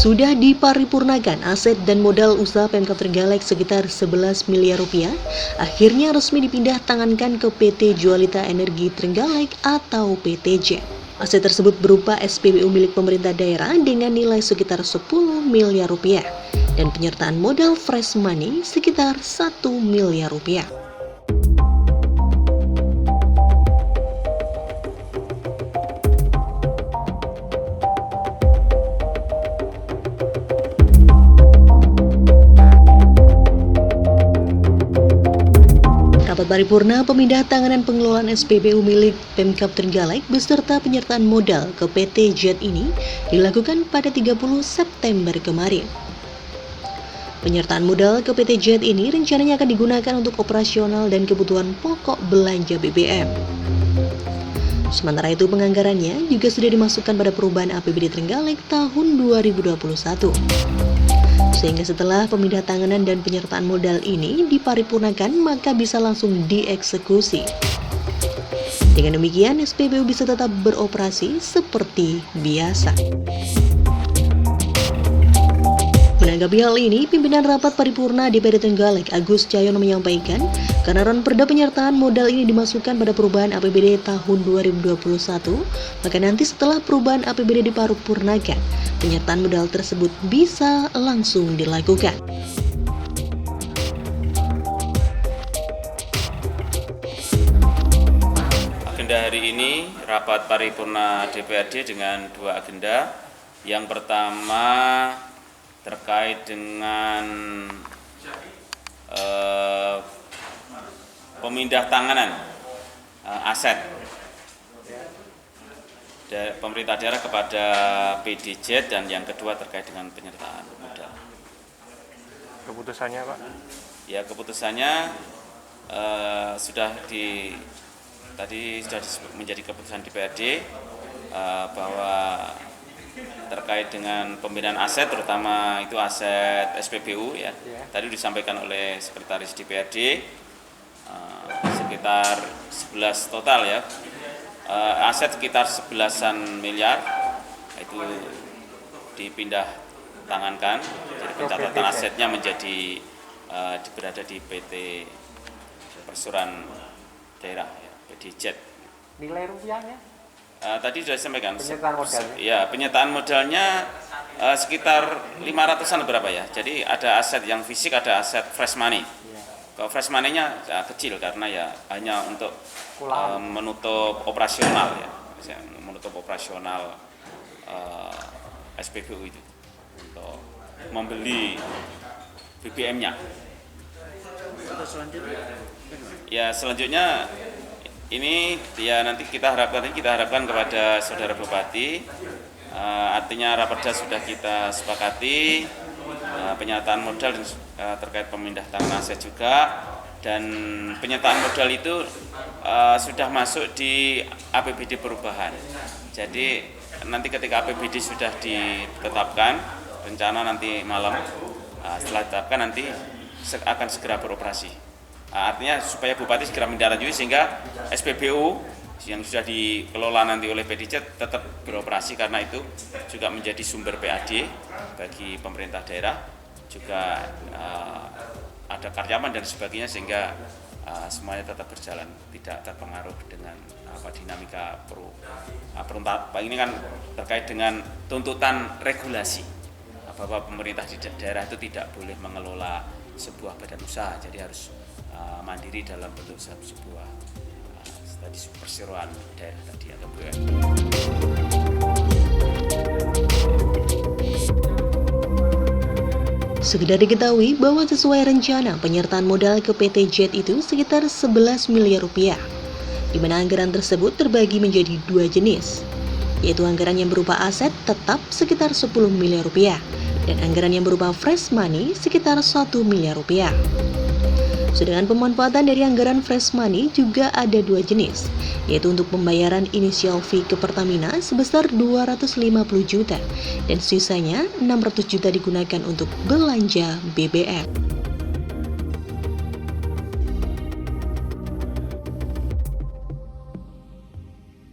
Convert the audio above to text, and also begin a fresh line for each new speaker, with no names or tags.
Sudah diparipurnakan aset dan modal usaha Pemkab Trenggalek sekitar 11 miliar rupiah, akhirnya resmi dipindah tangankan ke PT Jualita Energi Trenggalek atau PTJ. Aset tersebut berupa SPBU milik pemerintah daerah dengan nilai sekitar 10 miliar rupiah dan penyertaan modal fresh money sekitar 1 miliar rupiah. Rapat paripurna pemindah tanganan pengelolaan SPBU milik Pemkab Trenggalek beserta penyertaan modal ke PT Jet ini dilakukan pada 30 September kemarin. Penyertaan modal ke PT Jet ini rencananya akan digunakan untuk operasional dan kebutuhan pokok belanja BBM. Sementara itu penganggarannya juga sudah dimasukkan pada perubahan APBD Trenggalek tahun 2021. Sehingga setelah pemindah tanganan dan penyertaan modal ini diparipurnakan, maka bisa langsung dieksekusi. Dengan demikian, SPBU bisa tetap beroperasi seperti biasa. Menanggapi hal ini, pimpinan rapat paripurna DPRD Trenggalek Agus Cahyono menyampaikan, karena perda penyertaan modal ini dimasukkan pada perubahan APBD tahun 2021, maka nanti setelah perubahan APBD diparipurnakan, penyertaan modal tersebut bisa langsung dilakukan.
Agenda hari ini rapat paripurna DPRD dengan dua agenda. Yang pertama terkait dengan pemindah tanganan aset pemerintah daerah kepada PDJ, dan yang kedua terkait dengan penyertaan modal.
Keputusannya, Pak?
Ya, keputusannya tadi sudah menjadi keputusan DPRD bahwa terkait dengan pemindahan aset, terutama itu aset SPBU ya. Tadi disampaikan oleh Sekretaris DPRD sekitar 11 total ya. Aset sekitar 11-an miliar itu dipindah tangankan. Jadi pencatatan asetnya menjadi berada di PT Persuran Daerah ya, PDJ.
Nilai rupiahnya?
Tadi sudah disampaikan.
Penyertaan modalnya?
Ya, penyertaan modalnya sekitar 500-an berapa ya. Jadi ada aset yang fisik, ada aset fresh money. Kalau fresh money-nya kecil karena ya hanya untuk menutup operasional ya. Menutup operasional SPBU itu untuk membeli BBM-nya. Ya, selanjutnya ini ya nanti kita harapkan kepada Saudara Bupati, artinya raperda sudah kita sepakati, penyertaan modal terkait pemindah tangan aset juga, dan penyertaan modal itu sudah masuk di APBD perubahan. Jadi nanti ketika APBD sudah ditetapkan, rencana nanti malam setelah ditetapkan nanti akan segera beroperasi. Artinya supaya Bupati segera menindaklanjuti sehingga SPBU yang sudah dikelola nanti oleh PDJ tetap beroperasi, karena itu juga menjadi sumber PAD bagi pemerintah daerah, juga ada karyawan dan sebagainya, sehingga semuanya tetap berjalan, tidak terpengaruh dengan dinamika peruntak. Ini kan terkait dengan tuntutan regulasi bahwa pemerintah di daerah itu tidak boleh mengelola sebuah badan usaha, jadi harus mandiri dalam bentuk sebuah tadi perseroan daerah tadi atau BUMN.
Sekedar diketahui bahwa sesuai rencana penyertaan modal ke PT Jet itu sekitar 11 miliar rupiah, di mana anggaran tersebut terbagi menjadi dua jenis, yaitu anggaran yang berupa aset tetap sekitar 10 miliar rupiah dan anggaran yang berupa fresh money sekitar 1 miliar rupiah. Sedangkan pemanfaatan dari anggaran fresh money juga ada dua jenis, yaitu untuk pembayaran initial fee ke Pertamina sebesar 250 juta dan sisanya 600 juta digunakan untuk belanja BBM.